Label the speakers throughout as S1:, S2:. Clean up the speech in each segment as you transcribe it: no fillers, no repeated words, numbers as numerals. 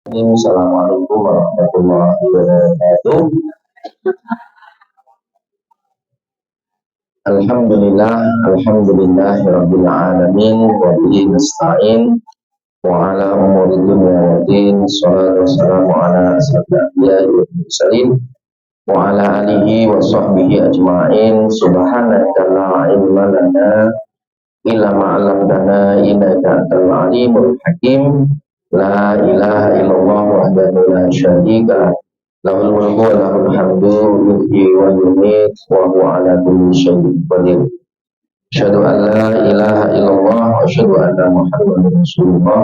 S1: Assalamualaikum warahmatullahi wabarakatuh. Alhamdulillahirabbil alamin wa bihi nasta'in wa ala umuri dunya waddin. Shalatu wassalamu ala asyrofil anbiya'i wal mursalin wa ala alihi wa sahbihi ajma'in. Subhanaka la ilma lana illa ma 'allamtana innaka antal alimul hakim. La ilaha illallah wahdahu la syarika lahul mulku wa lahul hamdu yuhyi wa yumiit wa huwa ala kulli syai'in qadir. Asyhadu an la ilaha illallah wa asyhadu anna Muhammadar Rasulullah.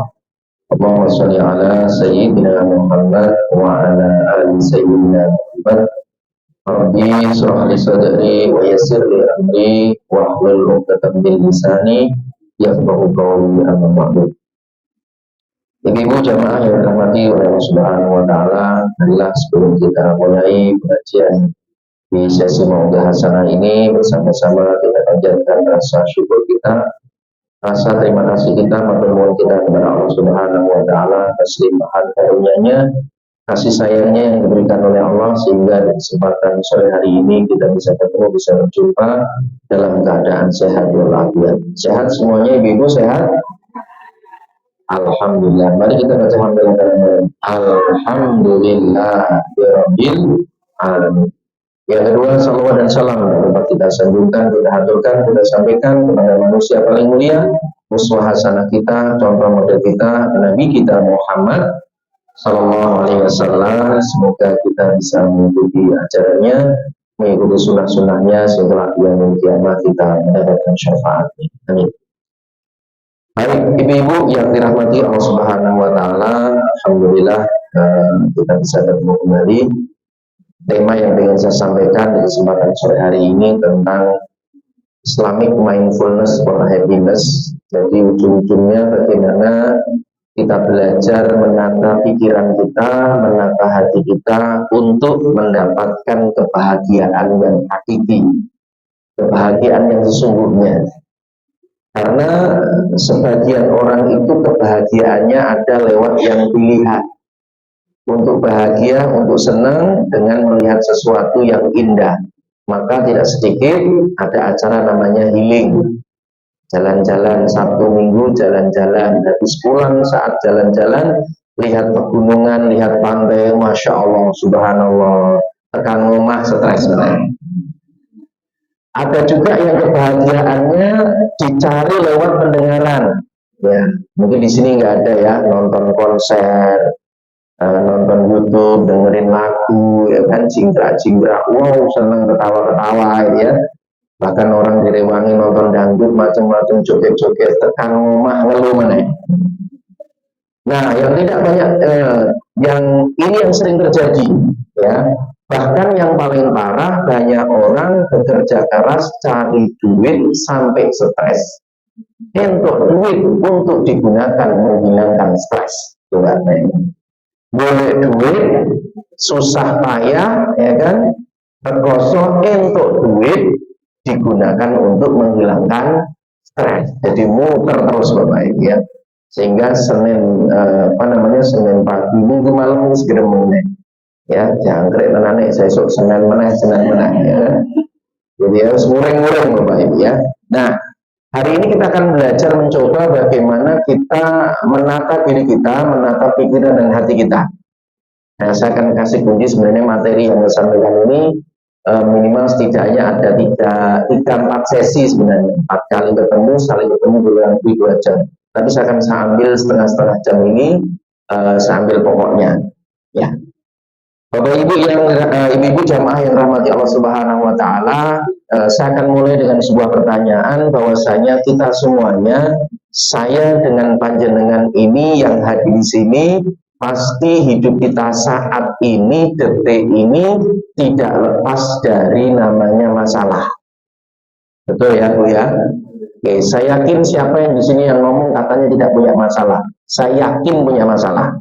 S1: Allahumma shalli ala sayyidina Muhammad wa ala ali sayyidina Muhammad. Rabbi shrah li sadri wa yassir li amri wa hlul 'uqdatam min lisani yafqahu qawli. Amma ba'du. Ibu jamaah yang dirahmati oleh Allah Subhanahu wa taala, marilah sebelum kita mulai pengajian di sesi Maudah Hasanah ini bersama-sama kita panjatkan rasa syukur kita, rasa terima kasih kita, matur nuwun kita kepada Allah Subhanahu wa taala atas limpahan karunia-Nya, kasih sayangnya yang diberikan oleh Allah sehingga di kesempatan sore hari ini kita bisa ketemu, bisa berjumpa dalam keadaan sehat walafiat. Sehat semuanya ibu-ibu, sehat? Alhamdulillah. Mari kita baca hamdalah. Alhamdulillahirabbil alamin. Yang kedua, salawat dan salam dapat kita sanjungkan, kita haturkan, kita sampaikan kepada manusia paling mulia, uswah hasanah kita, contoh model kita, Nabi kita Muhammad sallallahu alaihi wasallam. Semoga kita bisa mengikuti ajarannya, mengikuti sunnah-sunnahnya sehingga yang kiamat kita mendapatkan syafaatnya. Amin. Baik, ibu-ibu yang dirahmati Allah Subhanahu wa taala, alhamdulillah kita bisa ketemu kembali. Tema yang ingin saya sampaikan di kesempatan sore hari ini tentang Islamic mindfulness for happiness. Jadi ujung-ujungnya bagaimana kita belajar menata pikiran kita, menata hati kita untuk mendapatkan kebahagiaan yang hakiki, kebahagiaan yang sesungguhnya. Karena sebagian orang itu kebahagiaannya ada lewat yang dilihat. Untuk bahagia, untuk senang dengan melihat sesuatu yang indah. Maka tidak sedikit ada acara namanya healing. Jalan-jalan Sabtu Minggu, jalan-jalan. Habis pulang saat jalan-jalan, lihat pegunungan, lihat pantai, Masya Allah, Subhanallah. Tekan rumah, stres. Ada juga yang kebahagiaannya dicari lewat pendengaran. Ya, mungkin di sini nggak ada ya, nonton konser, nonton YouTube, dengerin lagu, ya kan, cingkrak-cingkrak, wow, seneng ketawa-ketawa, ya. Bahkan orang di Rewangi nonton dangdut, macam-macam, joget-joget, tekan rumah, ngeluh mana. Nah, yang tidak banyak, yang ini yang sering terjadi, ya. Bahkan yang paling parah, banyak orang bekerja keras cari duit sampai stres. Untuk duit untuk digunakan menghilangkan stres. Boleh duit, susah payah, ya kan? Rekoso untuk duit digunakan untuk menghilangkan stres. Jadi muter terus Bapak Ibu, ya. Sehingga Senin Senin pagi, Minggu malam segera mengenai. Ya, jangkrik tenane sesuk Senin meneh ya. Jadi harus mureng-mureng Bapak Ibu, ya. Nah, hari ini kita akan belajar mencoba bagaimana kita menata diri kita, menata pikiran dan hati kita. Nah, saya akan kasih kunci sebenarnya materi yang saya sampaikan ini minimal setidaknya ada 3-4 sesi sebenarnya, 4 kali ketemu, saling ketemu lebih 2 jam. Tapi saya akan ambil setengah jam ini, saya ambil pokoknya, ya. Bapak Ibu yang ibu-ibu jamaah yang rahmati Allah Subhanahu wa taala, saya akan mulai dengan sebuah pertanyaan bahwasanya kita semuanya, saya dengan panjenengan ini yang hadir di sini, pasti hidup kita saat ini, detik ini tidak lepas dari namanya masalah. Betul ya, Bu ya? Oke, saya yakin siapa yang di sini yang ngomong katanya tidak punya masalah. Saya yakin punya masalah.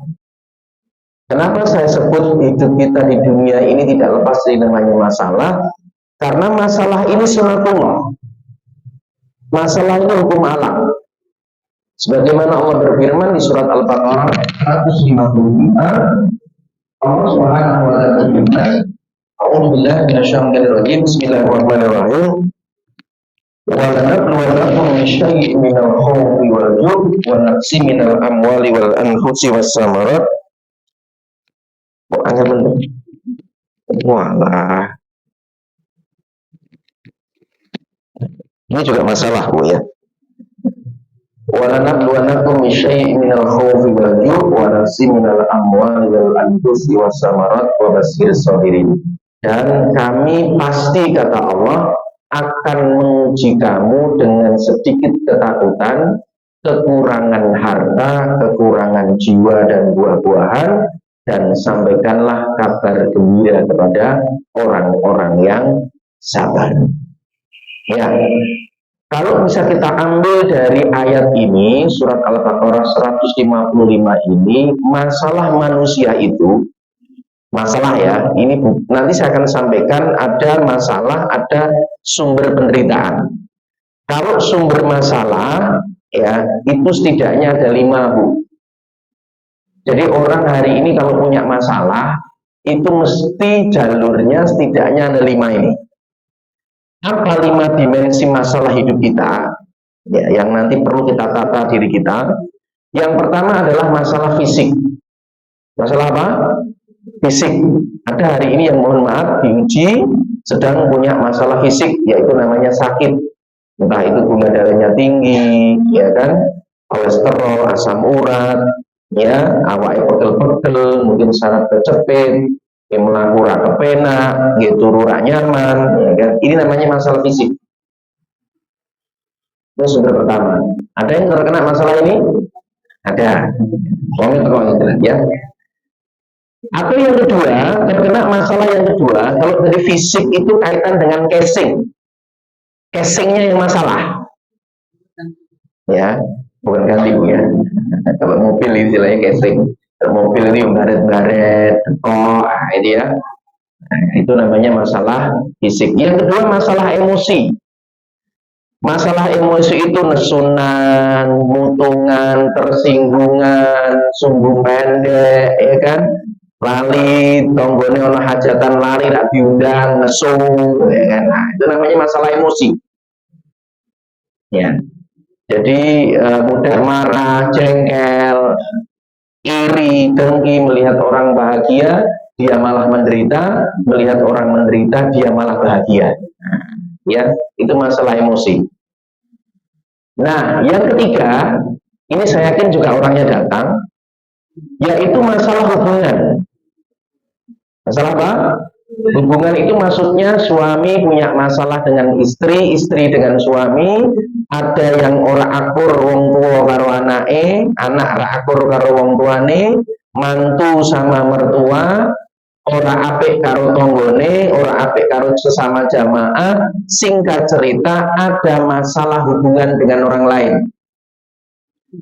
S1: Kenapa saya sebut hidup kita di dunia ini tidak lepas dari namanya masalah? Karena masalah ini sunatullah. Masalah ini hukum alam. Sebagaimana Allah berfirman di surat Al-Baqarah 155, Allah Subhanahu wa taala berfirman, A'udzubillahi minasyaitonir rajim. Bismillahirrahmanirrahim. Wa lanabluwannakum min syai'in minal khawfi wal ju'i wa naqsin minal amwali wal anfusi was samarat. Kok angel bener? Walah. Ini juga masalah, Bu ya. Wa lanabluwannakum min syai'in minal khawfi wal ju'i wa naqsin minal amwali wal anfusi was samarat wa basyirus sabirin. Dan kami pasti, kata Allah, akan menguji kamu dengan sedikit ketakutan, kekurangan harta, kekurangan jiwa dan buah-buahan, dan sampaikanlah kabar gembira kepada orang-orang yang sabar. Ya, kalau bisa kita ambil dari ayat ini, surat Al-Baqarah 155 ini, masalah manusia itu, masalah ya, ini nanti saya akan sampaikan ada masalah, ada sumber penderitaan. Kalau sumber masalah ya, itu setidaknya ada 5, Bu. Jadi orang hari ini kalau punya masalah, itu mesti jalurnya setidaknya ada 5 ini. Apa 5 dimensi masalah hidup kita? Ya, yang nanti perlu kita tata diri kita. Yang pertama adalah masalah fisik. Masalah apa? Fisik. Ada hari ini yang mohon maaf diuji sedang punya masalah fisik, yaitu namanya sakit. Entah itu gula darahnya tinggi, ya kan, kolesterol, asam urat, ya, awake pegel-pegel, mungkin sangat kecepet, melaku ra kepenak, gitu ora nyaman, ya kan. Ini namanya masalah fisik. Itu sumber pertama. Ada yang terkena masalah ini? Ada. Ya. Atau yang kedua, terkena masalah yang kedua, kalau dari fisik itu kaitan dengan casing. Casingnya yang masalah. Ya, bukan ganti ya. Kalau mobil istilahnya casing. Mobil ini baret-baret, ini ya. Nah, itu namanya masalah fisik. Yang kedua masalah emosi. Masalah emosi itu nesunan, mutungan, tersinggungan, sungguh pendek, ya kan? Lali, tonggone ono hajatan lari rak diundang, nesu, ya kan? Nah, itu namanya masalah emosi. Ya. Jadi mudah marah, jengkel, iri, dengki melihat orang bahagia, dia malah menderita, melihat orang menderita, dia malah bahagia. Ya, itu masalah emosi. Nah, yang ketiga, ini saya yakin juga orangnya datang, yaitu masalah hubungan. Masalah apa? Hubungan itu maksudnya suami punya masalah dengan istri, istri dengan suami, ada yang ora akur wong tua karo anake, anak ora akur karo wong tuane, mantu sama mertua, ora apik karo tonggone, ora apik karo sesama jamaah. Singkat cerita, ada masalah hubungan dengan orang lain.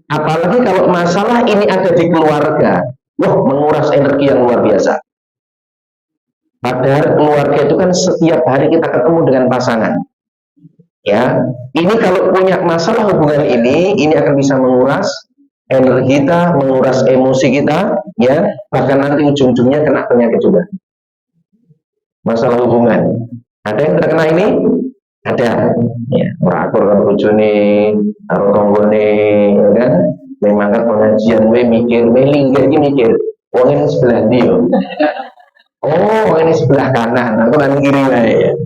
S1: Apalagi kalau masalah ini ada di keluarga, wah, menguras energi yang luar biasa. Padahal keluarga itu kan setiap hari kita ketemu dengan pasangan. Ya, ini kalau punya masalah hubungan ini akan bisa menguras energi kita, menguras emosi kita, ya, bahkan nanti ujung-ujungnya kena penyakit juga. Masalah hubungan. Ada yang terkena ini? Ada. Ya, ora akur karo bojone, karo tonggone, ya kan? Memang kan pengajian we mikir, melingkir iki mikir, wong ini sebelah ndi yo? Oh, ini sebelah kanan, aku kan kiri lah ya.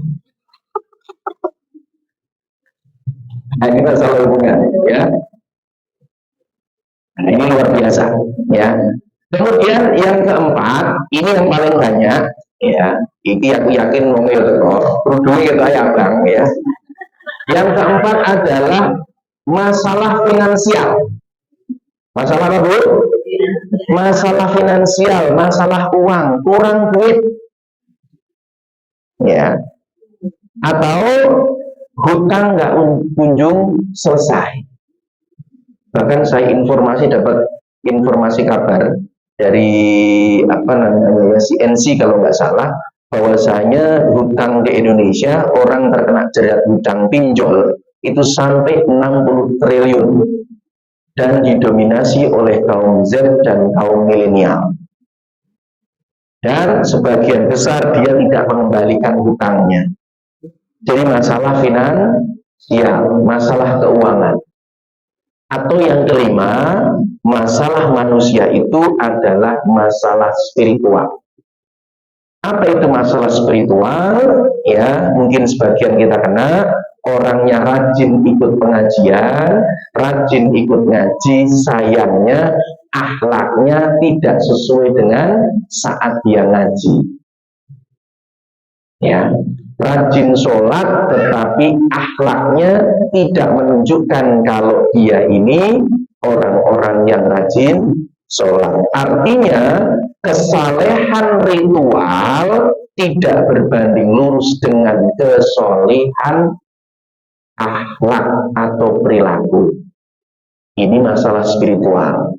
S1: Nah, ini masalah hubungan, ya. Nah, ini luar biasa, ya. Kemudian yang keempat, ini yang paling banyak, ya. Ini aku yakin ngomel kok, kerudung kita ya bang, ya. Yang keempat adalah masalah finansial. Masalah apa, Bu? Masalah finansial, masalah uang, kurang duit, ya, atau hutang nggak kunjung selesai. Bahkan saya dapat informasi kabar dari apa namanya ya, CNC kalau nggak salah, bahwasanya hutang di Indonesia orang terkena jerat hutang pinjol itu sampai 60 triliun. dan didominasi oleh kaum Z dan kaum milenial. Dan sebagian besar dia tidak mengembalikan hutangnya. Jadi masalah finansial, masalah keuangan. Atau yang kelima, masalah manusia itu adalah masalah spiritual. Apa itu masalah spiritual? Ya, mungkin sebagian kita kena, orangnya rajin ikut pengajian, rajin ikut ngaji, sayangnya akhlaknya tidak sesuai dengan saat dia ngaji. Ya, rajin sholat tetapi akhlaknya tidak menunjukkan kalau dia ini orang-orang yang rajin sholat. Artinya kesalehan ritual tidak berbanding lurus dengan kesolehan akhlak atau perilaku. Ini masalah spiritual.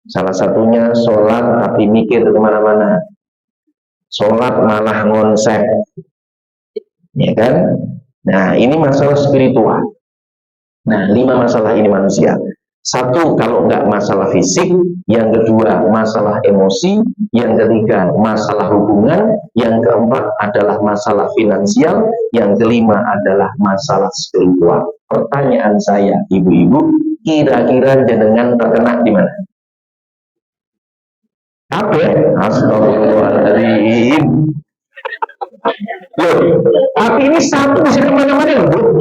S1: Salah satunya sholat tapi mikir kemana-mana. Sholat malah ngonsep, ya kan? Nah, ini masalah spiritual. Nah, 5 masalah ini manusia. 1, kalau enggak masalah fisik. Yang kedua, masalah emosi. Yang ketiga, masalah hubungan. Yang keempat adalah masalah finansial. Yang kelima adalah masalah spiritual. Pertanyaan saya, ibu-ibu, kira-kira jenengan terkena di mana? Apa? Astagfirullahaladzim. Loh, tapi ini satu bisa kemana-mana loh.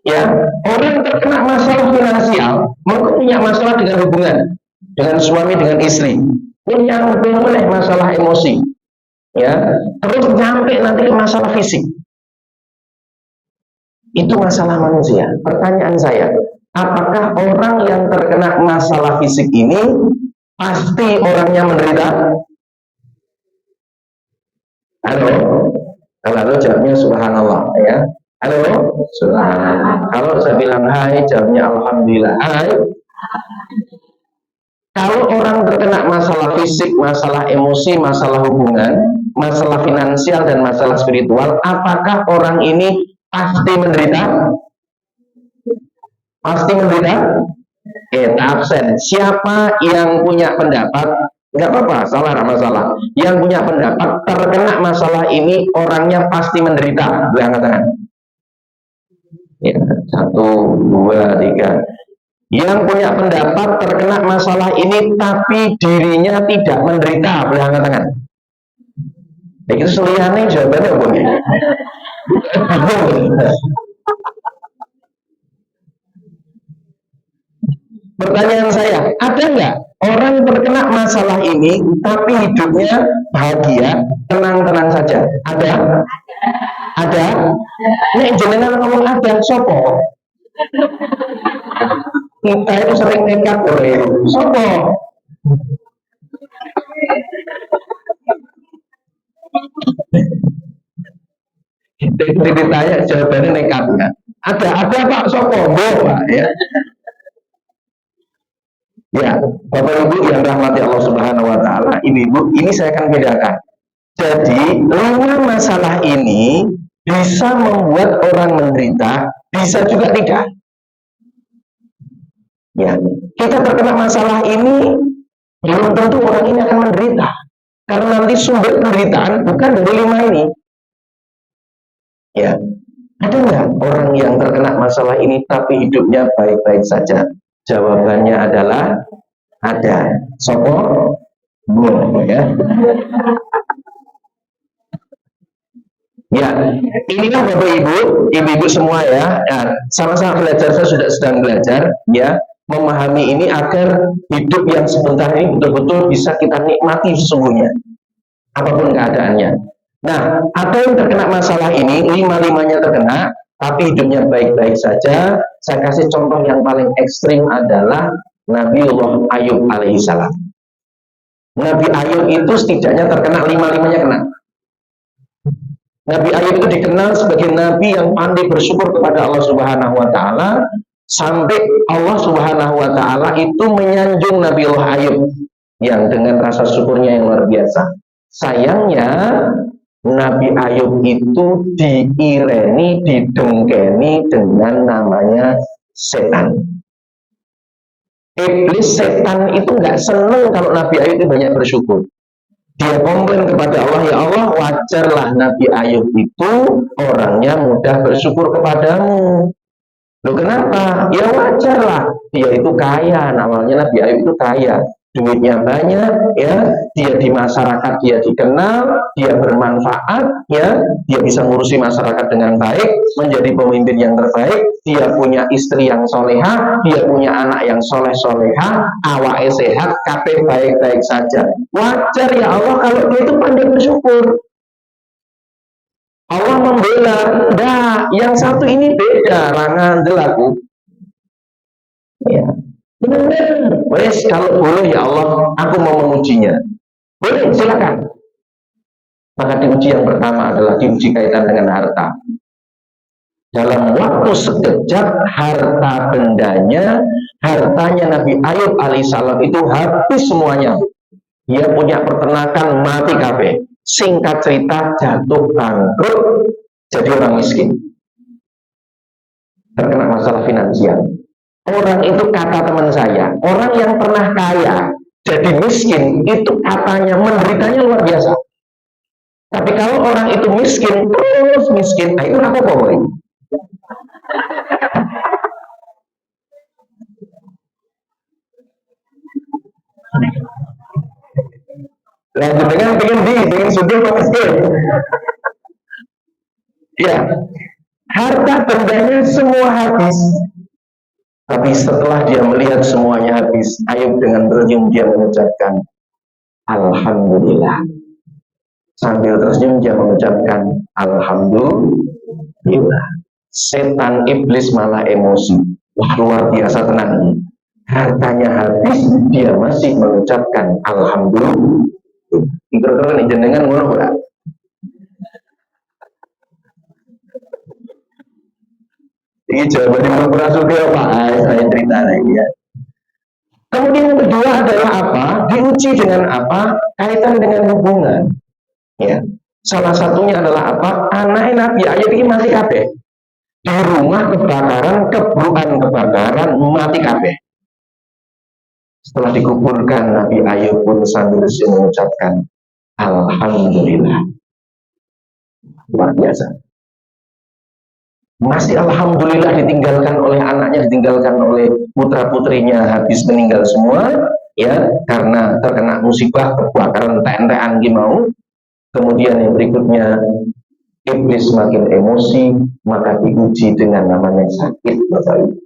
S1: Ya, orang terkena masalah finansial, maka punya masalah dengan hubungan, dengan suami, dengan istri, punya oleh masalah emosi, ya, terus sampai nanti masalah fisik. Itu masalah manusia. Pertanyaan saya, apakah orang yang terkena masalah fisik ini pasti orangnya menderita? Halo? Kalau jawabnya subhanallah, ya. Halo? Subhanallah. Kalau saya bilang hai, jawabnya alhamdulillah. Hai. Kalau orang terkena masalah fisik, masalah emosi, masalah hubungan, masalah finansial dan masalah spiritual, apakah orang ini pasti menderita? Pasti menderita? Absen. Siapa yang punya pendapat? Enggak apa-apa, salah, masalah. Yang punya pendapat terkena masalah ini orangnya pasti menderita. Angkat tangan. Ya, 1, 2, 3. Yang punya pendapat terkena masalah ini tapi dirinya tidak menderita. Angkat tangan. Ya, itu seliannya jawabannya apa nih? Pertanyaan saya, ada nggak orang terkena masalah ini tapi hidupnya bahagia, tenang-tenang saja? Ada? Ada? Nek jenengan ngomong ada, sopo? Kita itu sering nekat oleh sopo? Ditanya jawabannya nekatnya. Ada Pak sopo? Pak, ya. Ya, Bapak Ibu yang rahmati Allah Subhanahu wa taala, ini Bu, ini saya akan bedakan. Jadi, 5 masalah ini bisa membuat orang menderita, bisa juga tidak. Ya, kita terkena masalah ini belum tentu orang ini akan menderita. Karena nanti sumber penderitaan bukan dari 5 ini. Ya, ada nggak orang yang terkena masalah ini tapi hidupnya baik-baik saja? Jawabannya adalah ada. Sopo? Ya. Ya, inilah Bapak Ibu, ibu-ibu semua ya. Sama-sama belajar, saya sudah sedang belajar ya, memahami ini agar hidup yang sebentar ini betul-betul bisa kita nikmati sesungguhnya, apapun keadaannya. Nah, ada yang terkena masalah ini, 5-5-nya terkena, tapi hidupnya baik-baik saja. Saya kasih contoh yang paling ekstrim adalah Nabiullah Ayub alaihissalam. Nabi Ayub itu setidaknya terkena 5-5-nya kena. Nabi Ayub itu dikenal sebagai nabi yang pandai bersyukur kepada Allah Subhanahu wa taala, sampai Allah Subhanahu wa taala itu menyanjung Nabiullah Ayub yang dengan rasa syukurnya yang luar biasa. Sayangnya Nabi Ayub itu diireni, didengkeni dengan namanya setan. Iblis, setan itu nggak seneng kalau Nabi Ayub itu banyak bersyukur. Dia komplain kepada Allah, ya Allah, wajarlah Nabi Ayub itu orangnya mudah bersyukur kepadamu. Loh kenapa? Ya wajar lah. Dia itu kaya, namanya Nabi Ayub itu kaya. Duitnya banyak, ya. Dia di masyarakat dia dikenal, dia bermanfaat, ya. Dia bisa ngurusi masyarakat dengan baik, menjadi pemimpin yang terbaik. Dia punya istri yang soleha, dia punya anak yang soleh-soleha, awake sehat, kabeh baik-baik saja. Wajar ya Allah kalau dia itu pandai bersyukur. Allah membela, nah yang satu ini beda, rangan delaku. Ya, benar. Wes kalau boleh ya Allah, aku mau mengujinya. Boleh, silakan. Maka diuji yang pertama adalah diuji kaitan dengan harta. Dalam waktu sekejap harta bendanya, hartanya Nabi Ayub alaihissalam itu habis semuanya. Dia punya peternakan mati kabeh. Singkat cerita jatuh bangkrut, jadi orang miskin, terkena masalah finansial. Orang itu kata teman saya, orang yang pernah kaya jadi miskin itu katanya menderitanya luar biasa. Tapi kalau orang itu miskin terus miskin, nah itu apa boleh? Lanjut dengan pengen sudah miskin. Ya, harta bendanya semua habis. Tapi setelah dia melihat semuanya habis, Ayub dengan tersenyum dia mengucapkan Alhamdulillah. Sambil tersenyum dia mengucapkan Alhamdulillah. Setan iblis malah emosi. Wah luar biasa tenang. Hartanya habis, dia masih mengucapkan Alhamdulillah. Kira-kira jenengan ngono ora? Ini jawabannya belum pernah suka Pak. Saya cerita lagi ya. Kemudian yang kedua adalah apa? Diuji dengan apa? Kaitan dengan hubungan. Ya. Salah satunya adalah apa? Anak Nabi Ayub ini masih kabeh. Di rumah kebakaran, kebruan kebakaran, mati kabeh. Setelah dikuburkan, Nabi Ayub pun sambil mengucapkan Alhamdulillah. Luar biasa. Masih alhamdulillah ditinggalkan oleh anaknya, ditinggalkan oleh putra putrinya habis meninggal semua, ya karena terkena musibah kebakaran TNT gimau. Kemudian yang berikutnya iblis semakin emosi, maka diuji dengan namanya sakit, Bapak Ibu.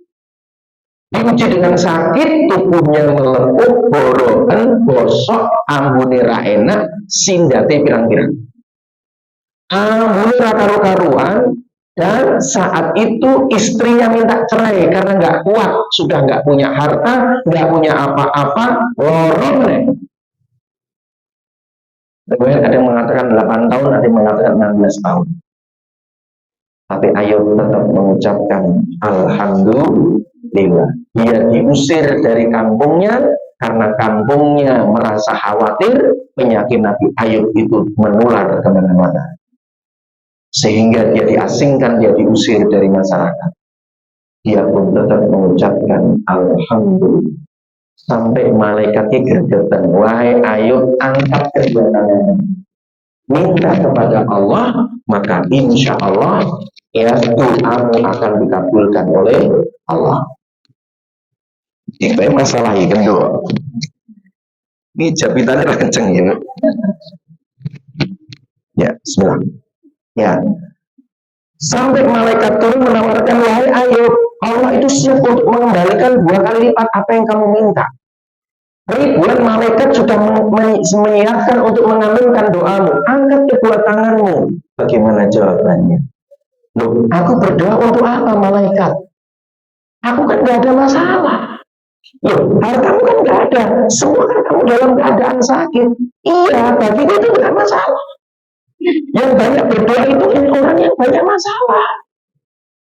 S1: Diuji dengan sakit, tubuhnya melepuh, borokan, bosok, ambune ra enak, sindate pirang-pirang. Ambune ra karu-karuan. Dan saat itu istrinya minta cerai karena nggak kuat, sudah nggak punya harta, nggak punya apa-apa, lorong nih. Kemudian ada yang mengatakan 8 tahun, ada yang mengatakan 16 tahun. Tapi Ayub tetap mengucapkan Alhamdulillah. Dia diusir dari kampungnya karena kampungnya merasa khawatir penyakit Nabi Ayub itu menular kemana-mana. Sehingga dia diasingkan, dia diusir dari masyarakat. Dia pun tetap mengucapkan Alhamdulillah. Sampai malaikatnya gergetan, wahai Ayub, angkat kedua tanganmu, minta kepada Allah, maka insya Allah ya doamu akan dikabulkan oleh Allah. Ini masalah yang kedua. Ini jabitannya kenceng ya. Ya, bismillah. Ya, sampai malaikat turun menawarkan, wahai Ayub, Allah itu siap untuk mengembalikan 2 kali lipat apa yang kamu minta. Ribuan malaikat sudah menyiapkan untuk mengaminkan doamu. Angkat kedua tanganmu. Bagaimana jawabannya? Loh, aku berdoa untuk apa malaikat? Aku kan gak ada masalah. Loh, hartamu kan gak ada. Semua kan kamu dalam keadaan sakit. Iya, bagiku itu gak masalah. Yang banyak berdoa itu orang yang banyak masalah.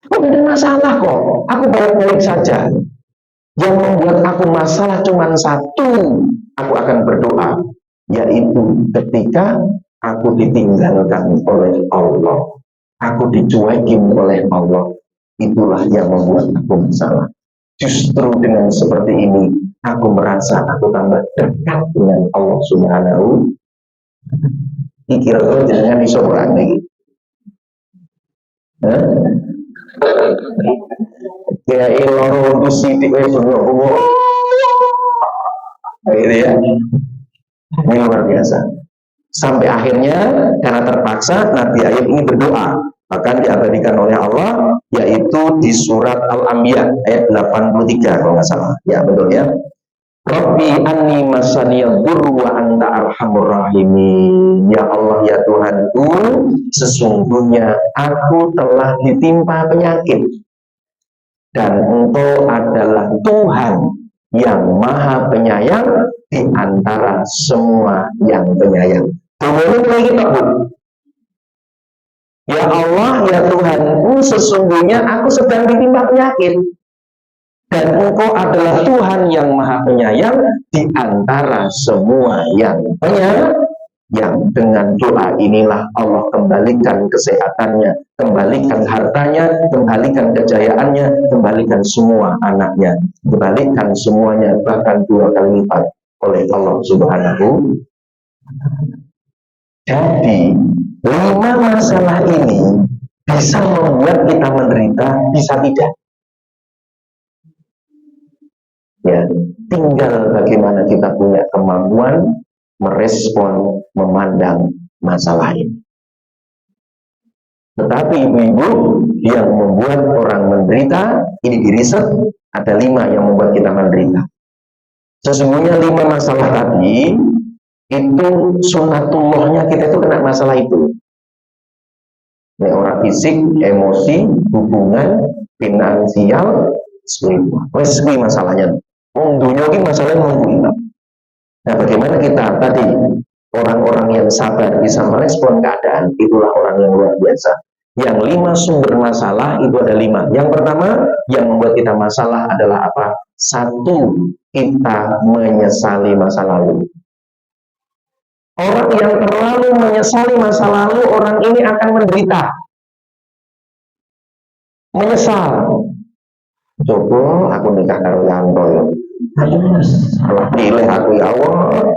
S1: Aku tidak ada masalah kok. Aku baik-baik saja. Yang membuat aku masalah cuma satu. Aku akan berdoa, yaitu ketika aku ditinggalkan oleh Allah, aku dicuekin oleh Allah. Itulah yang membuat aku masalah. Justru dengan seperti ini, aku merasa aku tambah dekat dengan Allah Subhanahu. Kira-kira jangan disorang lagi. Ya iloro itu sidik gitu ya. Ini luar biasa. Sampai akhirnya karena terpaksa Nabi Ayub ini berdoa, bahkan diabadikan oleh Allah, yaitu di surat Al-Anbiya ayat 83 kalau nggak salah. Ya betul ya. Rabbi anni masaniyad durru wa anta arhamur rahimin. Ya Allah ya Tuhanku, sesungguhnya aku telah ditimpa penyakit dan Engkau adalah Tuhan yang maha penyayang di antara semua yang penyayang. Kemudian lagi Pak Bu. Ya Allah ya Tuhanku, sesungguhnya aku sedang ditimpa penyakit dan Engkau adalah Tuhan yang maha penyayang di antara semua yang penyayang. Yang dengan doa inilah Allah kembalikan kesehatannya, kembalikan hartanya, kembalikan kejayaannya, kembalikan semua anaknya, kembalikan semuanya bahkan 2 kali lipat oleh Allah Subhanahu. Jadi 5 masalah ini bisa membuat kita menderita, bisa tidak. Ya, tinggal bagaimana kita punya kemampuan merespon, memandang masalah ini. Tetapi ibu-ibu yang membuat orang menderita, ini diriset, ada 5 yang membuat kita menderita. Sesungguhnya 5 masalah tadi, itu sunatullahnya kita itu kena masalah itu. Ini orang fisik, emosi, hubungan, finansial, spiritual. Wes masalahnya. Dunia ini masalahnya menggunakan. Nah, bagaimana kita tadi orang-orang yang sabar bisa merespon keadaan, itulah orang yang luar biasa. Yang 5 sumber masalah itu ada 5. Yang pertama yang membuat kita masalah adalah apa? 1, kita menyesali masa lalu. Orang yang terlalu menyesali masa lalu, orang ini akan menderita. Menyesal. Coba aku nikah karo Yanto ya. Salah pilih aku ya Allah.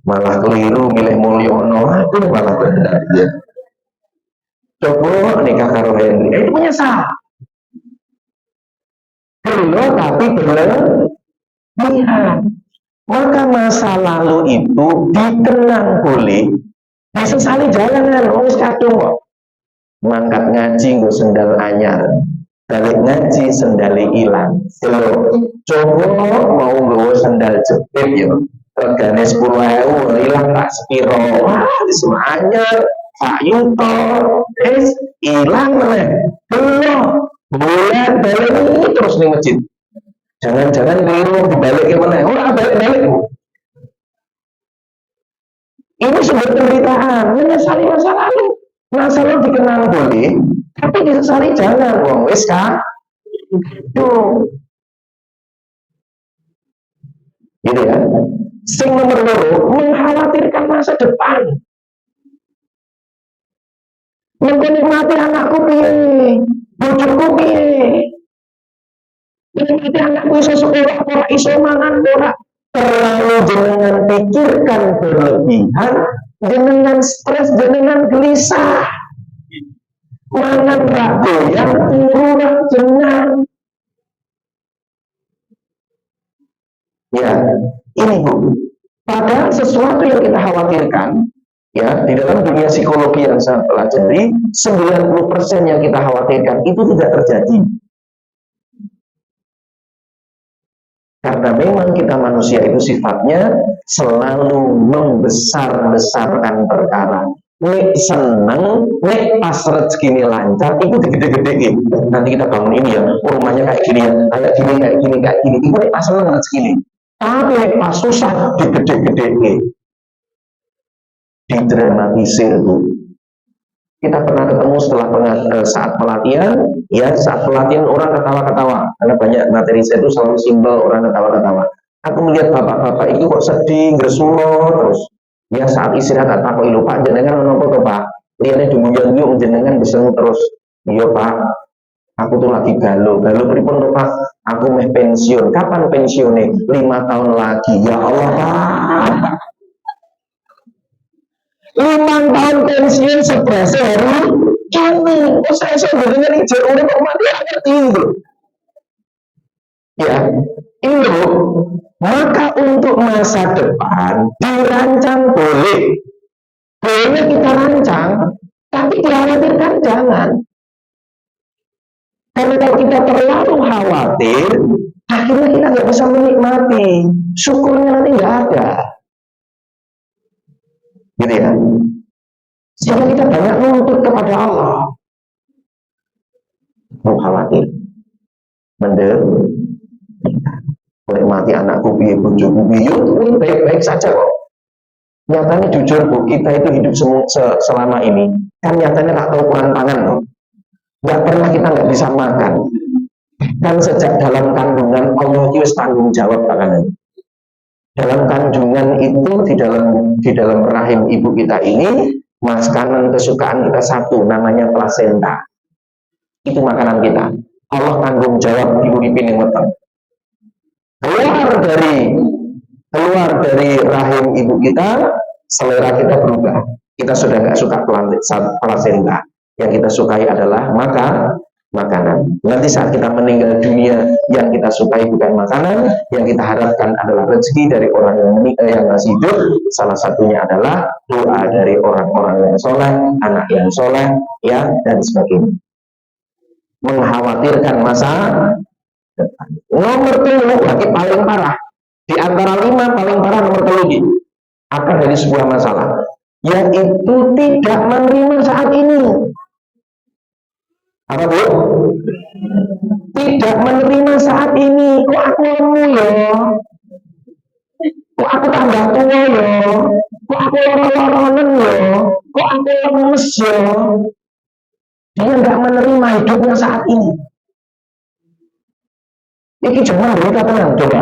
S1: Malah keliru milih Mulyono, aku malah benar ya. Coba nikah karo Henry, itu menyesal. Belum tapi berlebihan. Maka masa lalu itu dikenang boleh, disesali jangan. Wis kadung kok. Mangkat ngaji nggo sendal anyar. Balik ngaji sendali ilang. Coba mau nggawa sendal jepit ya. Regane 10.000 ilang tak sepiro. Wah, semuanya Pak Yuto ilang meneh. Belum. Bulan balik terus ning masjid. Jangan-jangan keliru dibalik ke mana? Ora balik-balik. Ini sumber penderitaan, menyesali masa lalu. Masa lalu dikenang boleh, tapi disesali jangan. Wong wis kan? Tuh. Gitu ya. Sing nomor 2, mengkhawatirkan masa depan. Menikmati anakku piye? Bojoku piye? Menikmati anakku iso sekolah, ora iso mangan, ora terlalu jenengan pikirkan berlebihan, jenengan stres, jenengan gelisah. Mangan ragu yang turun jenengan. Ya, ini Bu. Padahal sesuatu yang kita khawatirkan, ya, di dalam dunia psikologi yang saya pelajari, 90% yang kita khawatirkan itu tidak terjadi. Karena memang kita manusia itu sifatnya selalu membesar-besarkan perkara. Nek seneng, nek pas rezeki ini lancar, itu gede-gede. Nanti kita bangun ini ya, rumahnya kayak gini ya, kayak gini. Itu nek pas seneng rezeki ini. Tapi nek pas susah, gede-gede. Didramatisir itu. Kita pernah ketemu setelah saat pelatihan, ya saat pelatihan orang ketawa-ketawa, karena banyak materi saya itu selalu simbol orang ketawa-ketawa. Aku melihat bapak-bapak itu kok sedih, gresmulo terus. Ya saat istirahat tak kok ilu Pak jenengan nopo to Pak? Lihatnya dumuyan yuk jenengan bisa terus. Iya Pak. Aku tuh lagi galau pripun tuh Pak? Aku meh pensiun. Kapan pensiunnya? 5 tahun lagi. Ya Allah Pak. 5 tahun pensiun stres hari ini. Oh saya sebenarnya ini jauh udah mati ngerti itu. Ya, itu. Maka untuk masa depan dirancang boleh. Boleh kita rancang, tapi dikhawatirkan jangan. Karena kalau kita terlalu khawatir, akhirnya kita nggak bisa menikmati. Syukurnya nanti nggak ada. Gitu ya. Sehingga kita banyak nuntut kepada Allah. Mau khawatir. Menikmati anakku, biar bojoku, biar itu baik-baik saja kok. Nyatanya jujur Bu, kita itu hidup selama ini, kan nyatanya nggak tahu kurang pangan loh. Nggak pernah kita nggak bisa makan. Kan sejak dalam kandungan Allah itu tanggung jawab panganan. Dalam kandungan itu di dalam rahim ibu kita ini, makanan kesukaan kita satu, namanya plasenta. Itu makanan kita. Allah tanggung jawab ibu ipin yang weteng. Keluar dari rahim ibu kita, selera kita berubah. Kita sudah nggak suka plasenta. Yang kita sukai adalah makanan. Nanti saat kita meninggal dunia, yang kita sukai bukan makanan, yang kita harapkan adalah rezeki dari orang yang masih hidup. Salah satunya adalah doa dari orang-orang yang soleh, anak yang soleh, ya, dan sebagainya. Mengkhawatirkan masa depan. Nomor 3 berarti paling parah. Di antara 5 paling parah nomor 3 akan dari sebuah masalah, yaitu tidak menerima saat ini. Apa Bu? Tidak menerima saat ini. Kok aku lemu ya? Kok aku tambah tua ya? Kok aku loro-loronen ya? Kok aku lemes ya? Dia nggak menerima hidupnya saat ini. Ini cuma berita tenang, coba.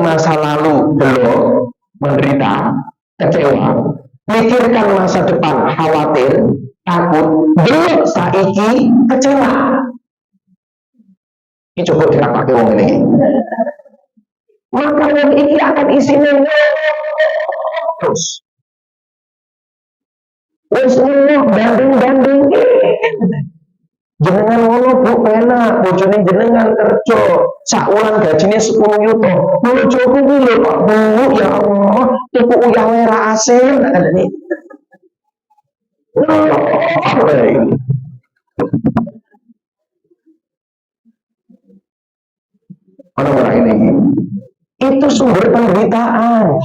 S1: Masa lalu belum menderita, kecewa, mikirkan masa depan, khawatir, takut, belum saiki, kecewa. Ini coba dirapake wong ini. Maka wong ini akan isinya terus. Wis banding-banding. Jenengan ngono Bu penak, bojone jenengan kerja, sak wulan gajine 10 juta. Bojoku ki lho Pak Bu, ya Allah, tuku uyah wae ra asin ngene. Orang-orang ini itu sumber penderitaan.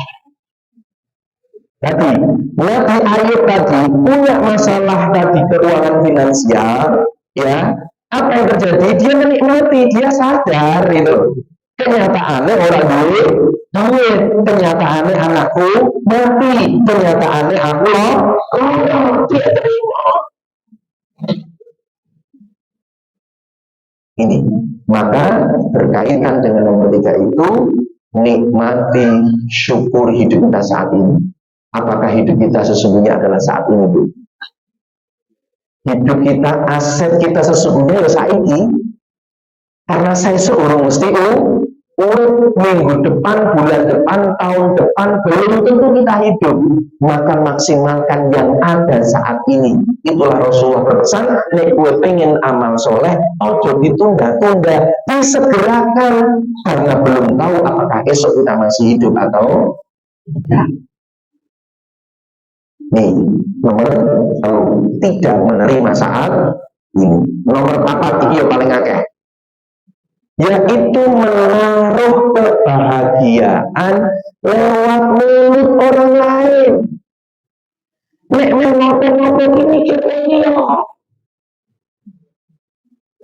S1: Tadi, Nabi Ayub tadi punya masalah tadi keuangan finansial, ya. Apa yang terjadi? Dia menikmati, dia sadar itu. Kenyataannya orang duit, kenyataannya anakku mati, kenyataannya aku dia terima. Ini, maka berkaitan dengan nomor 3 itu, nikmati, syukur hidup kita saat ini. Apakah hidup kita sesungguhnya adalah saat ini, Bu? Hidup kita, aset kita sesungguhnya adalah saat ini. Karena saya seorang mesti minggu depan, bulan depan, tahun depan, belum tentu kita hidup. Maka maksimalkan yang ada saat ini. Itulah Rasulullah berpesan, nek gue pengen amal soleh, ojo ditunda-tunda, disegerakan. Karena belum tahu apakah esok kita masih hidup atau tidak. Nih, nomor 1, tidak menerima saat ini. Nomor 4, ini yang paling akeh, yaitu menaruh kebahagiaan lewat mulut orang lain. Nek ngotot-ngotot ini kita ini ya.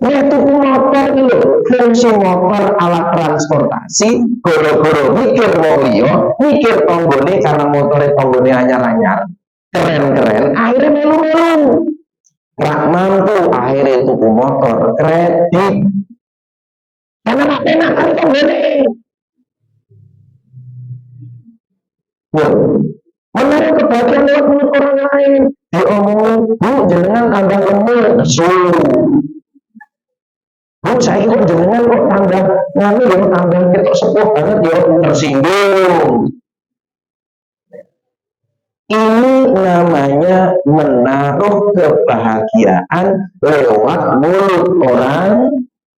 S1: Nek tuku motor ini, fungsi motor alat transportasi, goro-goro mikir wong liya, mikir tonggone karena motornya tonggone anyar-anyar. Keren-keren, akhirnya melu-melu. Rak mampu, akhirnya tuku motor kredit. Karena nak enakan tonggone. Menaruh kebahagiaan lewat mulut orang lain. Diomongin, Bu, jenengan tambah lemu. Bu, saya kok jenengan kok tambah nganu ya, tambah ketok sepuh banget ya, tersinggung. Ini namanya menaruh kebahagiaan lewat mulut orang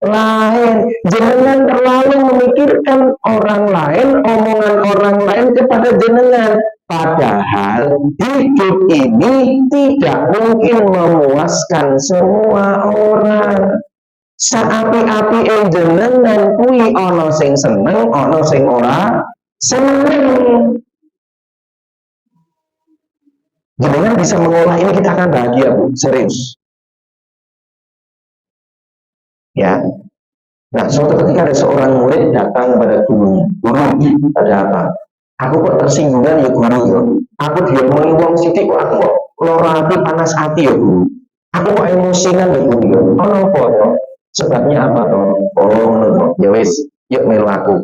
S1: lain. Jenengan terlalu memikirkan orang lain, omongan orang lain kepada jenengan. Padahal hidup ini tidak mungkin memuaskan semua orang. Saapi-api jenengan kuwi ana sing seneng, ana sing ora seneng. Jenengan bisa mengolah ini, kita akan bahagia, Bu, serius. Ya. Nah, suatu ketika ada seorang murid datang kepada gurunya. Guru, ada apa? Aku kok tersinggungan ya guru ya. Aku diomongi wong sithik kok aku kok lara hati, panas hati ya guru. Aku kok emosian ya guru ya. Ono apa ya? Sebabnya apa toh? Oh, ngono. Ya wis, yuk melu aku.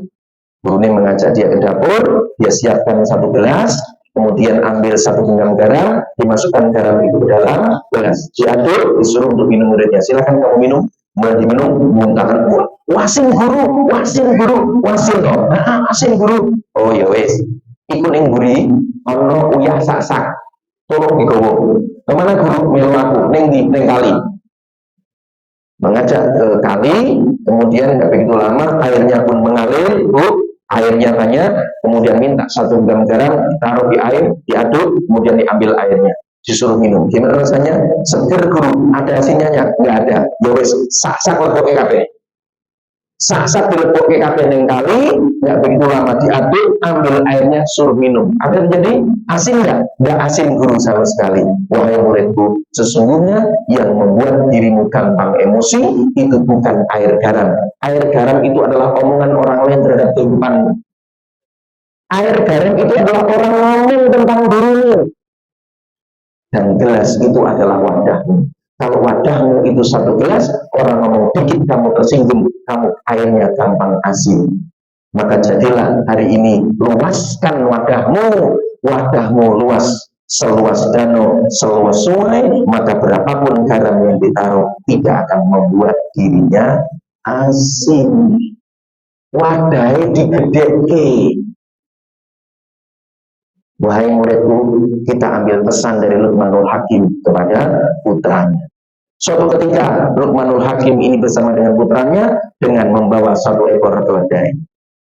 S1: Gurunya mengajak dia ke dapur, dia siapkan satu gelas, kemudian ambil 1 genggam garam, dimasukkan garam itu ke dalam gelas, diaduk, disuruh untuk minum muridnya. Silakan kamu minum. Mulai diminum, muntahkan, wasin guru, wasin guru, wasin toh, wasin guru. Oh ya wes, ikut yang guri, ono uyah sak-sak, tolong digowo. Kemana guru? Melu aku, neng kali. Mengajak ke kali, kemudian nggak begitu lama, airnya pun mengalir, Bu. Airnya banyak, kemudian minta 1 gram garam, taruh di air, diaduk, kemudian diambil airnya, disuruh minum. Gimana rasanya? Seger guru, ada asinnya nggak ada. Ya wes, sak-sak lepoke kabeh. Sak-sak dilepoke kabeh ning kali, nggak begitu lama diaduk, ambil airnya, suruh minum. Apa yang terjadi? Asin nggak? Nggak asin guru sama sekali. Wahai muridku, sesungguhnya yang membuat dirimu gampang emosi itu bukan air garam. Air garam itu adalah omongan orang lain terhadap kehidupanmu. Air garam itu adalah orang ngomong tentang dirimu. Dan gelas itu adalah wadahmu. Kalau wadahmu itu 1 gelas, orang ngomong dikit kamu tersinggung, kamu airnya gampang asin. Maka jadilah hari ini, luaskan wadahmu, wadahmu luas, seluas danau, seluas sungai, maka berapapun garam yang ditaruh tidak akan membuat dirinya asin. Wadahnya digedeke. Wahai muridku, kita ambil pesan dari Luqmanul Hakim kepada putranya. Suatu ketika Luqmanul Hakim ini bersama dengan putranya dengan membawa 1 ekor keledai.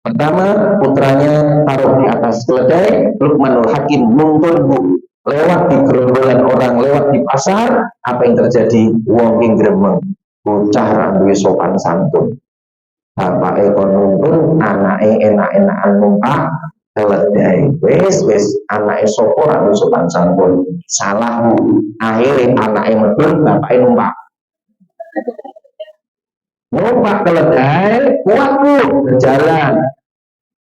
S1: Pertama, putranya taruh di atas keledai, Luqmanul Hakim nuntun, Bu, lewat di gerombolan orang, lewat di pasar, apa yang terjadi? Wong ing gremeng, bocah ra duwe sopan santun. Bapak ekor nuntun, anake enak-enakan numpak keledai. Wes anake sapa ra duwe sopan santun. Salah, Bu. Akhirnya anake medun, bapake numpak. Numpak keledai, kuat, Bu, berjalan.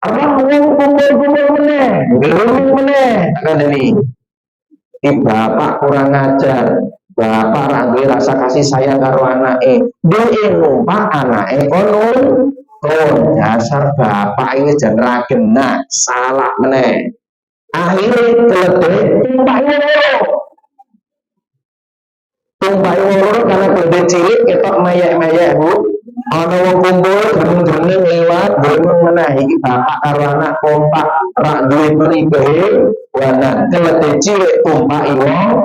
S1: Orang kumpul-kumpul meneh, gelung meneh, kan ini. Bapak kurang ajar, bapak rangge rasa kasih sayang karo anake. Dia numpak anake konon, dasar bapak ini jangan ragenak, salah meneh. Akhirnya keledai tumpai woro karena keledai cilik ketok mayek-mayek, Bu. Ana wong kumpul gremeng-gremeng lewat gremeng meneh iki bapak karo anak kompak rak duwe peribehe wana keledai cilik tumpaki wong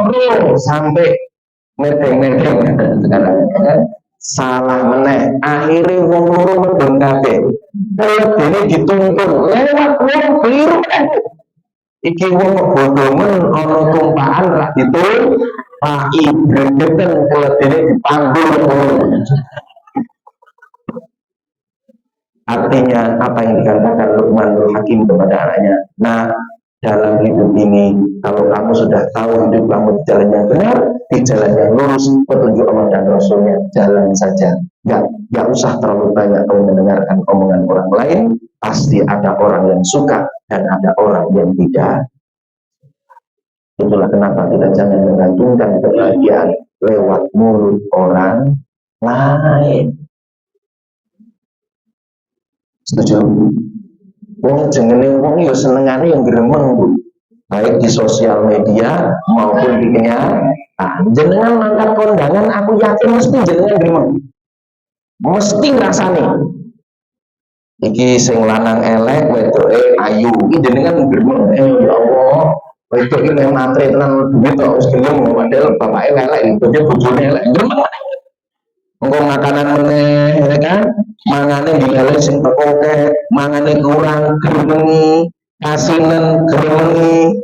S1: loro sampai medeng-medeng sekarang salah meneh akhirnya wong loro mendung kabeh keledai dituntun lewat wong keliru iki wong bodhomen ana tumpakan rak ditumpaki gregeten keledai dipanggul. Artinya apa yang dikatakan Luqmanul Hakim kepada anaknya, nah dalam hidup ini kalau kamu sudah tahu hidup kamu di jalan yang benar, di jalan yang lurus, petunjuk Allah dan Rasulnya, jalan saja. Gak usah terlalu banyak kamu mendengarkan omongan orang lain. Pasti ada orang yang suka dan ada orang yang tidak. Itulah kenapa kita jangan menggantungkan kebahagiaan lewat mulut orang lain. Setuju? Wong jenenge wong yo senengane yang gremeng, Bu. Baik di sosial media maupun di kenyataan. Jenengan mangkat kondangan, aku yakin mesti jenengan gremeng. mesti rasane iki sing lanang elek wedoke ayu iki jenengan gremeng ya Allah wedok iki nek matre tenan duit kok wis gelem padahal bapake elek bojone elek gremeng engko makanan meneh ya kan mangane dilele sing tekoke mangane kurang gremengi kasinen gremengi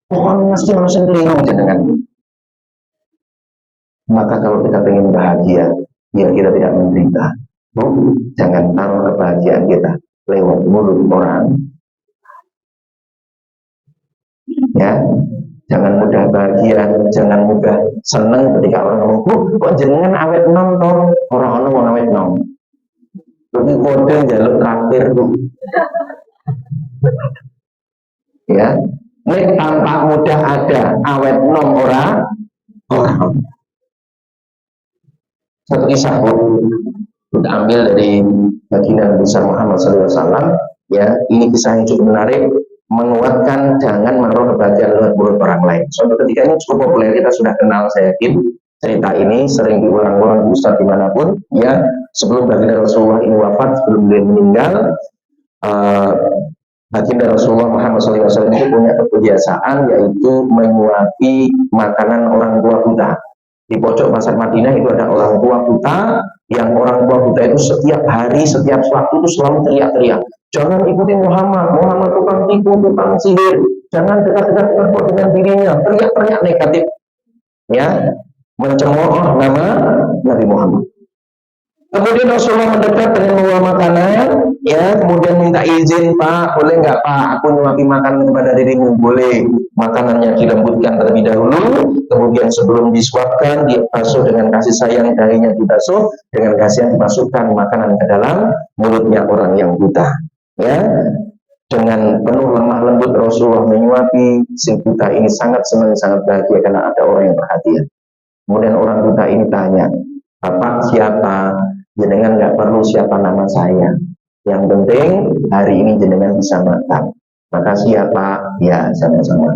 S1: pokoknya mesti harus keliru jenengan. Maka kalau kita ingin bahagia, biar kita tidak menderita, jangan taruh kebahagiaan kita lewat mulut orang. Ya, jangan mudah bahagia, jangan mudah senang ketika orang ngomong, kok jenengan awet nom toh, orang mau awet nom. Tapi kode jalur terakhir tuh. Ya, ini tampak mudah ada awet nom orang. Satu kisah kita ambil dari baginda besar Muhammad SAW. Ya, ini kisah yang cukup menarik, menguatkan jangan menaruh kebahagiaan lewat mulut orang lain. Suatu ketika ini cukup populer, kita sudah kenal, saya yakin cerita ini sering diulang-ulang di ustadz dimanapun. Ya, sebelum baginda Rasulullah ini wafat, sebelum beliau meninggal, baginda Rasulullah Muhammad SAW itu punya kebiasaan yaitu menyuapi makanan orang tua buta. Di pojok pasar Madinah itu ada orang tua buta, yang orang tua buta itu setiap hari, setiap waktu itu selalu teriak-teriak, jangan ikuti Muhammad, Muhammad tukang tipu, tukang sihir, jangan dekat-dekat dengan dirinya, teriak-teriak negatif, ya, mencemooh nama Nabi Muhammad. Kemudian Rasulullah mendekat dengan membawa makanan, ya, kemudian minta izin, Pak, boleh nggak Pak, aku nyuapi makanan kepada dirimu? Boleh. Makanannya dilembutkan terlebih dahulu, kemudian sebelum disuapkan, dibasuh dengan kasih sayang, dahinya dibasuh dengan kasihan, dimasukkan makanan ke dalam mulutnya orang yang buta. Ya, dengan penuh lemah lembut Rasulullah menyuapi si buta ini, sangat senang, sangat bahagia karena ada orang yang perhatian. Kemudian orang buta ini tanya, Bapak siapa? Jenengan nggak perlu siapa nama saya. Yang penting hari ini jenengan bisa makan. Maka siapa? Ya sama-sama.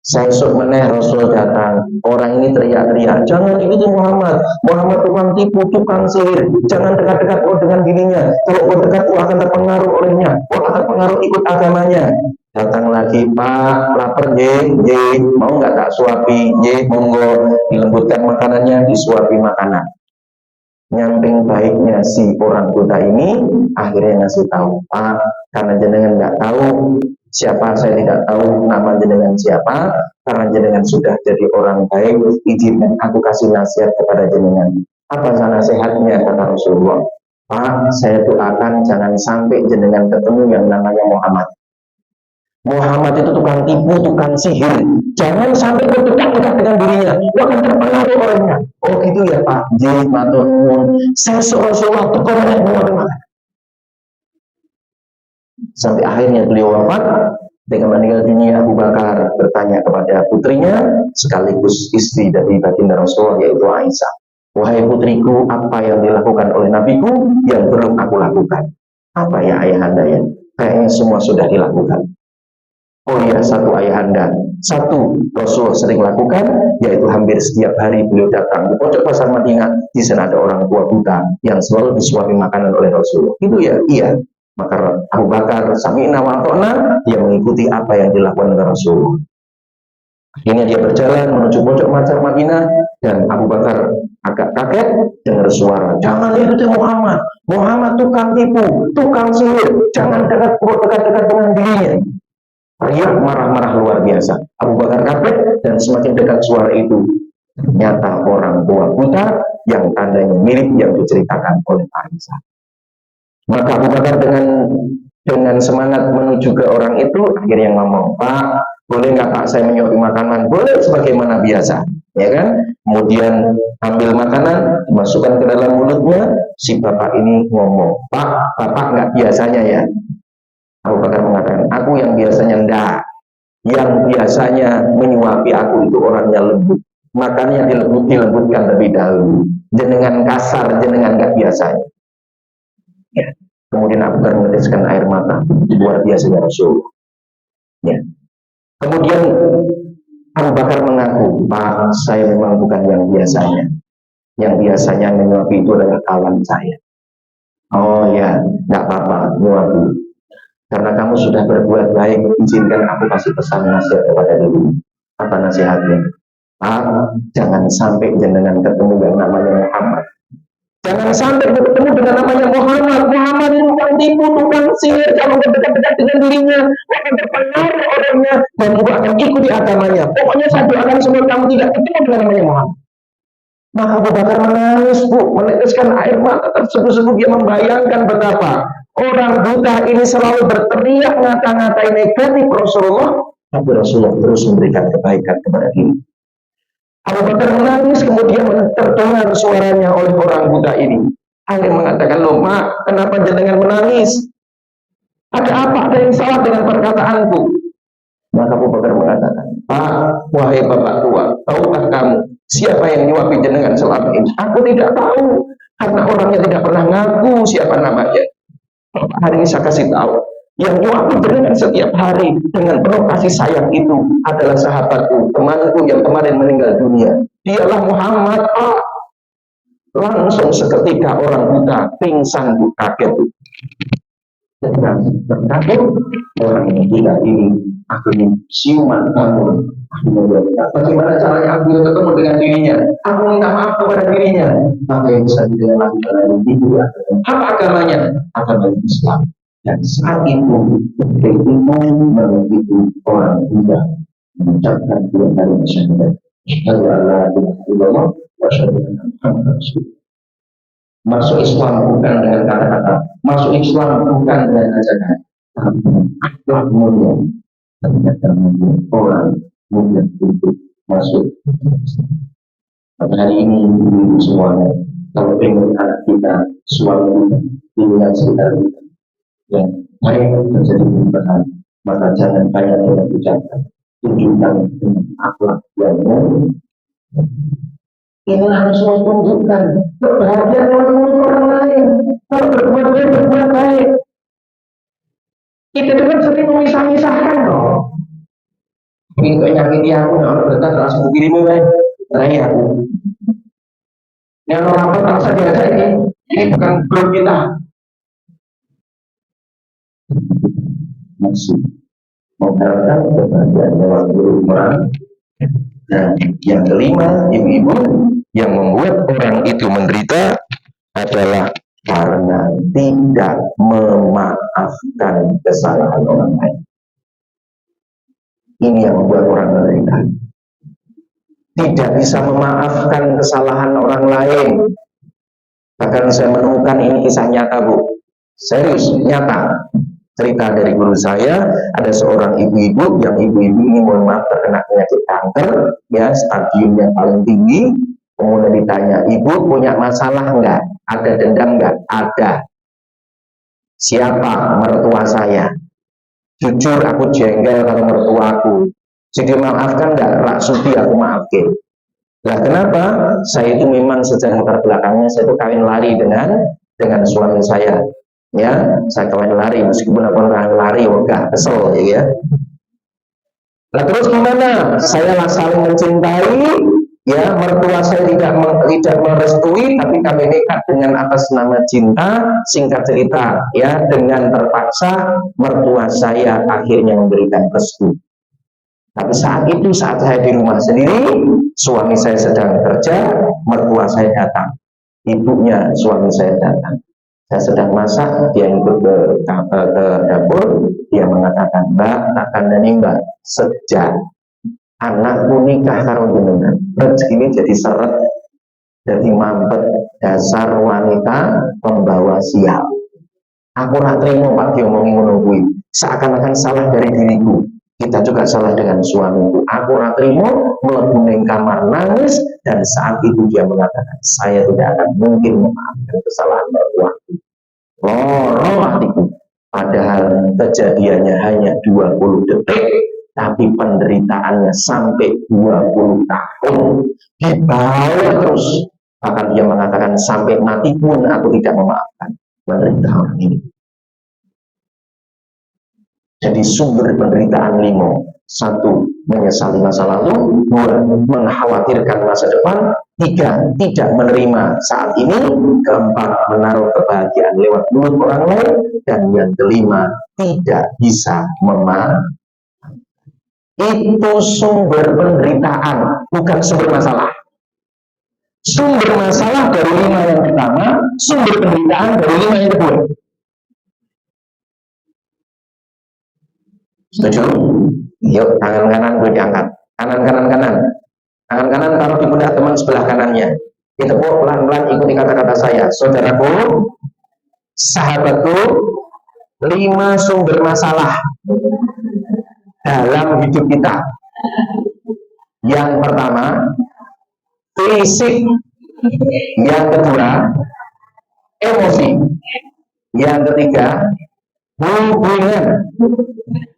S1: Saya esok meneh Rasul datang. Orang ini teriak-teriak, jangan ikuti Muhammad. Muhammad tukang tipu, tukang sihir. Jangan dekat-dekat dengan dirinya. Kalau kau dekat, kau akan terpengaruh olehnya. Kau akan terpengaruh ikut agamanya. Datang lagi, Pak, lapar ye, mau nggak tak suapi, ye, monggo, dilembutkan makanannya, disuapi makanan. Nyamping baiknya si orang buta ini akhirnya ngasih tahu, Pak, karena jenengan nggak tahu siapa, saya tidak tahu nama jenengan siapa, karena jenengan sudah jadi orang baik, izinkan aku kasih nasihat kepada jenengan. Apa nasihatnya? Kata Rasulullah, Pak, saya doakan jangan sampai jenengan ketemu yang namanya Muhammad. Muhammad itu tukang tipu, tukang sihir. Jangan sampai berdekat-dekat dengan dirinya. Dia akan terpengaruh olehnya. Oh gitu ya Pak. Jadi matur nuwun. Saya Rasulullah tukang orang sampai akhirnya beliau wafat. Dengan meninggal dunia, Abu Bakar bertanya kepada putrinya sekaligus istri dari baginda Rasulullah, yaitu Aisyah. Wahai putriku, apa yang dilakukan oleh nabiku yang belum aku lakukan? Apa ya ayahanda ya? Kayaknya semua sudah dilakukan. Oh iya, satu ayahanda, satu Rasul sering lakukan, yaitu hampir setiap hari beliau datang di pojok pasar Madinah. Di sana ada orang tua buta yang selalu disuapi makanan oleh Rasul. Itu ya, iya. Maka Abu Bakar sami'na wa ata'na, dia mengikuti apa yang dilakukan oleh Rasul. Akhirnya dia berjalan menuju pojok pasar Madinah, dan Abu Bakar agak kaget dengar suara, jangan ikuti Muhammad. Muhammad tukang tipu, tukang sihir. Jangan dekat-dekat dengan dirinya. Teriak marah-marah luar biasa. Abu Bakar kaget dan semakin dekat suara itu. Ternyata orang tua buta yang tandanya mirip yang diceritakan oleh Aisyah. Maka Abu Bakar dengan semangat menuju ke orang itu, akhirnya ngomong, Pak, boleh nggak Pak saya menyuapi makanan? Boleh sebagaimana biasa, ya kan? Kemudian ambil makanan, dimasukkan ke dalam mulutnya. Si bapak ini ngomong, Pak, bapak nggak biasanya ya? Abu Bakar mengatakan, aku yang biasanya enggak. Yang biasanya menyuapi aku itu orangnya lembut. Makanya dilembutkan lebih dahulu. Jenengan kasar, jenengan enggak biasanya. Ya. Kemudian Abu Bakar meneteskan air mata. Luar biasa ya Rasul. Ya. Kemudian Abu Bakar mengaku, Pak, saya memang bukan yang biasanya. Yang biasanya menyuapi itu adalah kawan saya. Oh ya, nggak apa-apa, nyuapi. Karena kamu sudah berbuat baik, izinkan aku kasih pesan nasihat kepada diri. Apa nasihatnya? Jangan sampai jenengan ketemu yang namanya Muhammad. Jangan sampai bertemu dengan namanya Muhammad. Muhammad itu tukang tipu, tukang sihir. Kalau dekat-dekat dengan dirinya, akan terpengaruh orangnya dan juga akan ikuti agamanya. Pokoknya saya doakan semua kamu tidak ketemu dengan namanya Muhammad. Maka Abu Bakar menangis, Bu, meneteskan air mata tersebut-sebut. Dia membayangkan betapa orang buta ini selalu berteriak ngata-ngatai negatif Rasulullah, tapi Rasulullah terus memberikan kebaikan kepada diri. Abu Bakar menangis, kemudian terdengar suaranya oleh orang buta ini. Akhirnya mengatakan, loh Mak, kenapa jenengan menangis? Ada apa? Ada yang salah dengan perkataanku? Maka Abu Bakar mengatakan, Pak, wahai bapak tua, tahukah kamu siapa yang nyuapi jenengan selama ini? Aku tidak tahu, karena orangnya tidak pernah ngaku siapa namanya. Hari ini saya kasih tahu. Yang nyuapi jenengan setiap hari dengan penuh kasih sayang itu adalah sahabatku, temanku yang kemarin meninggal dunia. Dialah Muhammad, Pak. Langsung seketika orang buta pingsan, Bu, kaget. Ketika terkaget, orang ini tidak ini akhirnya siuman bangun. Bagaimana caranya aku ketemu dengan dirinya? Aku minta maaf kepada dirinya. Maka yang bisa dia lakukan itu apa agamanya? Agama Islam. Dan saat itu begitu orang juga mengucapkan dua kali syahadat. Asyhadu an la ilaha illallah wa asyhadu anna Muhammadar Rasulullah. Masuk Islam bukan dengan kata-kata, masuk Islam bukan dengan ajaran, tapi dengan akhlak mulia. Ternyata orang mulia itu masuk Islam. Pada hari ini ibu semuanya, kalau ingin anak kita, suami kita, pilihan sekitar kita, yang baik terjadi perubahan, maka jangan banyak dengan ucapan, tunjukkan dengan akhlak yang mulia. Ini harus menunjukkan kebahagiaan orang lain. Kalau berbuat baik, berbuat baik. Kita juga sering memisah-misahkan loh. Ini kok nyakiti aku, nah orang berkata langsung dirimu baik. Terakhir aku. Yang orang apa tak usah diajak ini bukan grup kita. Masih mengharapkan kebahagiaan lewat orang. Dan yang kelima, ibu-ibu, yang membuat orang itu menderita adalah karena tidak memaafkan kesalahan orang lain. Ini yang membuat orang menderita. Tidak bisa memaafkan kesalahan orang lain. Bahkan saya menemukan ini kisah nyata, Bu. Serius, nyata. Cerita dari guru saya, ada seorang ibu-ibu yang ibu-ibu ini mohon maaf terkena penyakit kanker, ya stadium yang paling tinggi. Kemudian ditanya, ibu punya masalah enggak? Ada dendam enggak? Ada. Siapa? Mertua saya. Jujur aku jengkel kalau mertuaku. Jadi maafkan enggak? Rak sudi aku maafkan. Nah kenapa? Saya itu memang sejak latar belakangnya saya itu kawin lari dengan suami saya. Ya, saya kawin lari meskipun aku orang lari, enggak kesel ya. Nah terus gimana? Saya saling mencintai, ya mertua saya tidak merestui, tapi kami nekat dengan atas nama cinta. Singkat cerita, ya dengan terpaksa mertua saya akhirnya memberikan restu. Tapi saat itu saat saya di rumah sendiri, suami saya sedang kerja, mertua saya datang, ibunya suami saya datang. Saya sedang masak, dia ikut ke dapur, dia mengatakan, Mbak, tak kandani Mbak, sejak anakku nikah karo jenengan, rezeki jadi seret, jadi mampet, dasar wanita pembawa sial. Aku rak terima Pak diomongin ngono kuwi, seakan-akan salah dari diriku. Kita juga salah dengan suamiku. Aku rak terima, mlebu ning kamar nangis, dan saat itu dia mengatakan, saya tidak akan mungkin memaafkan kesalahan mertuaku. Loro hatiku. Padahal kejadiannya hanya 20 detik, tapi penderitaannya sampai 20 tahun. Dibawa terus. Bahkan dia mengatakan sampai mati pun aku tidak memaafkan menderita orang ini. Jadi sumber penderitaan 5. 1. Menyesali masa lalu. 2. Mengkhawatirkan masa depan. Tiga, tidak menerima saat ini. Keempat, menaruh kebahagiaan lewat mulut orang lain. Dan yang kelima, tidak bisa memaafkan. Itu sumber penderitaan, bukan sumber masalah. Sumber masalah dari 5 yang pertama, sumber penderitaan dari 5 yang kedua. Setuju? Yuk, tangan kanan gue diangkat. Kanan, kanan, kanan. Tangan kanan taruh di pundak teman sebelah kanannya. Ditepuk pelan-pelan, ikuti kata-kata saya. Saudaraku, sahabatku, 5 sumber masalah dalam hidup kita. Yang pertama, fisik. Yang kedua, emosi. Yang ketiga, hubungan.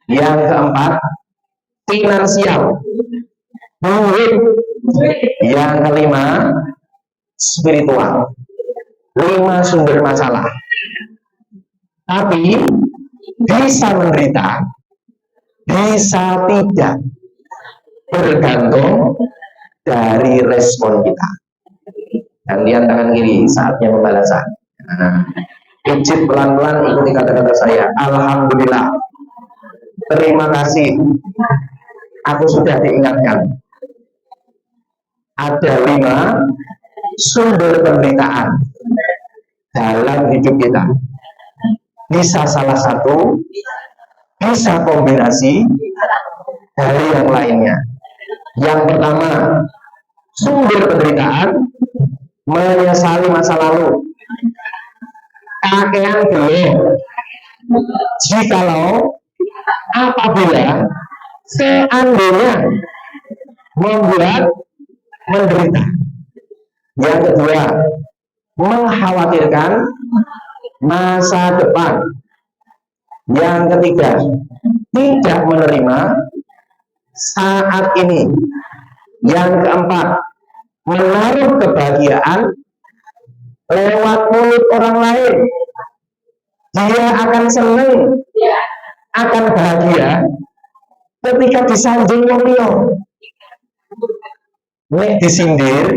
S1: Yang keempat, finansial, duit. Yang kelima, spiritual. 5 sumber masalah. Tapi bisa menderita, bisa tidak, bergantung dari respon kita. Dan lihat tangan kiri, saatnya pembalasan. Ijib pelan-pelan, ikuti kata-kata saya. Alhamdulillah, terima kasih, aku sudah diingatkan. Ada 5 sumber penderitaan dalam hidup kita. Bisa salah satu, bisa kombinasi dari yang lainnya. Yang pertama, sumber penderitaan menyesali masa lalu. Kakean belum. Jikalau apabila seandainya membuat menderita. Yang kedua, mengkhawatirkan masa depan. Yang ketiga, tidak menerima saat ini. Yang keempat, menaruh kebahagiaan lewat mulut orang lain. Dia akan senang, akan bahagia ketika disanjung wong liya. Nek disindir,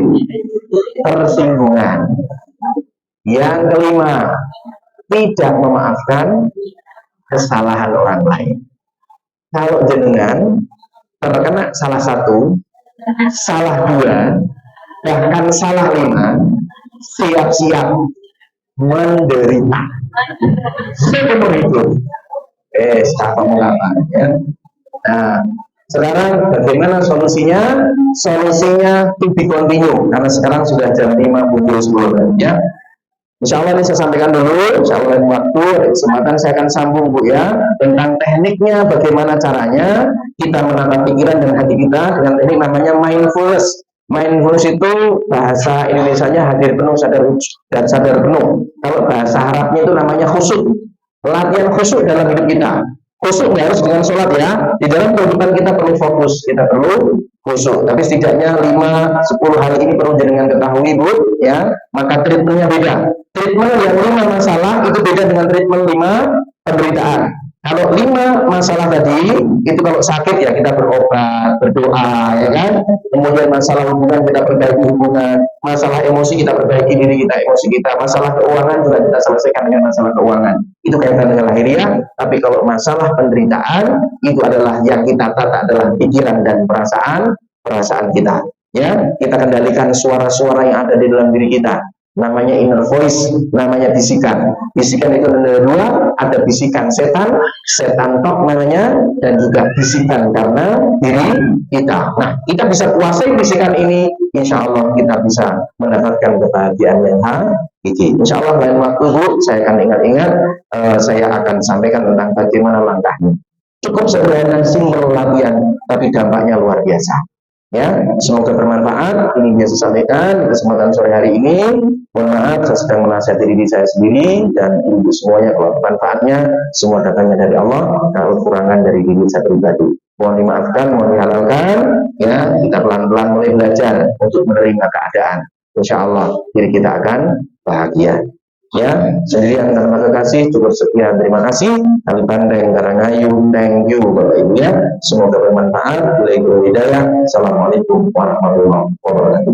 S1: tersinggungan. Yang kelima, tidak memaafkan kesalahan orang lain. Kalau jenengan terkena salah satu, salah 2, bahkan salah 5, siap-siap menderita seumur hidup. Siapa mengapa ya? Nah, sekarang bagaimana solusinya? Solusinya to be continue, karena sekarang sudah jam 5 pukul 10 ya. Insya Allah ini saya sampaikan dulu, insya Allah waktu kesempatan saya akan sambung Bu ya, tentang tekniknya, bagaimana caranya kita menata pikiran dan hati kita dengan teknik namanya mindfulness. Mindfulness itu bahasa Indonesianya hadir penuh, sadar dan sadar penuh. Kalau bahasa Arabnya itu namanya khusyuk. Latihan khusyuk dalam hidup kita. Khusyuk nggak harus dengan sholat ya. Di dalam kehidupan kita perlu fokus, kita perlu khusyuk. Tapi setidaknya 5-10 hal ini perlu jenengan ketahui Bu ya. Maka treatmentnya beda. Treatment yang 5 masalah itu beda dengan treatment 5 penderitaan. Kalau 5 masalah tadi itu kalau sakit ya kita berobat, berdoa ya kan. Kemudian masalah hubungan kita perbaiki hubungan, masalah emosi kita perbaiki diri kita, emosi kita, masalah keuangan juga kita selesaikan dengan masalah keuangan. Itu kaitan dengan lahiriah. Tapi kalau masalah penderitaan itu adalah yang kita tata adalah pikiran dan perasaan kita. Ya, kita kendalikan suara-suara yang ada di dalam diri kita. Namanya inner voice, namanya bisikan. Bisikan itu ada 2, ada bisikan setan, setan talk namanya, dan juga bisikan karena diri kita. Nah, kita bisa kuasai bisikan ini, insya Allah kita bisa mendapatkan kebahagiaan yang hakiki. Insya Allah lain waktu Bu, saya akan ingat-ingat, saya akan sampaikan tentang bagaimana langkahnya. Cukup sederhana, simpel latihan, tapi dampaknya luar biasa. Ya, semoga bermanfaat. Ini biasa sampaikan kesempatan sore hari ini. Mohon maaf, saya sedang menasihati diri saya sendiri dan ibu semuanya. Kalau manfaatnya semua datangnya dari Allah, kalau kurangan dari diri saya pribadi. Mohon dimaafkan, mohon dihalalkan. Ya, kita pelan-pelan mulai belajar untuk menerima keadaan. Insya Allah diri kita akan bahagia. Ya, sendirian karena kekasih cukup sekian, terima kasih. Kami pandai karena ngayu, thank you Bapak Ibu ya. Semoga bermanfaat. Assalamualaikum warahmatullahi wabarakatuh.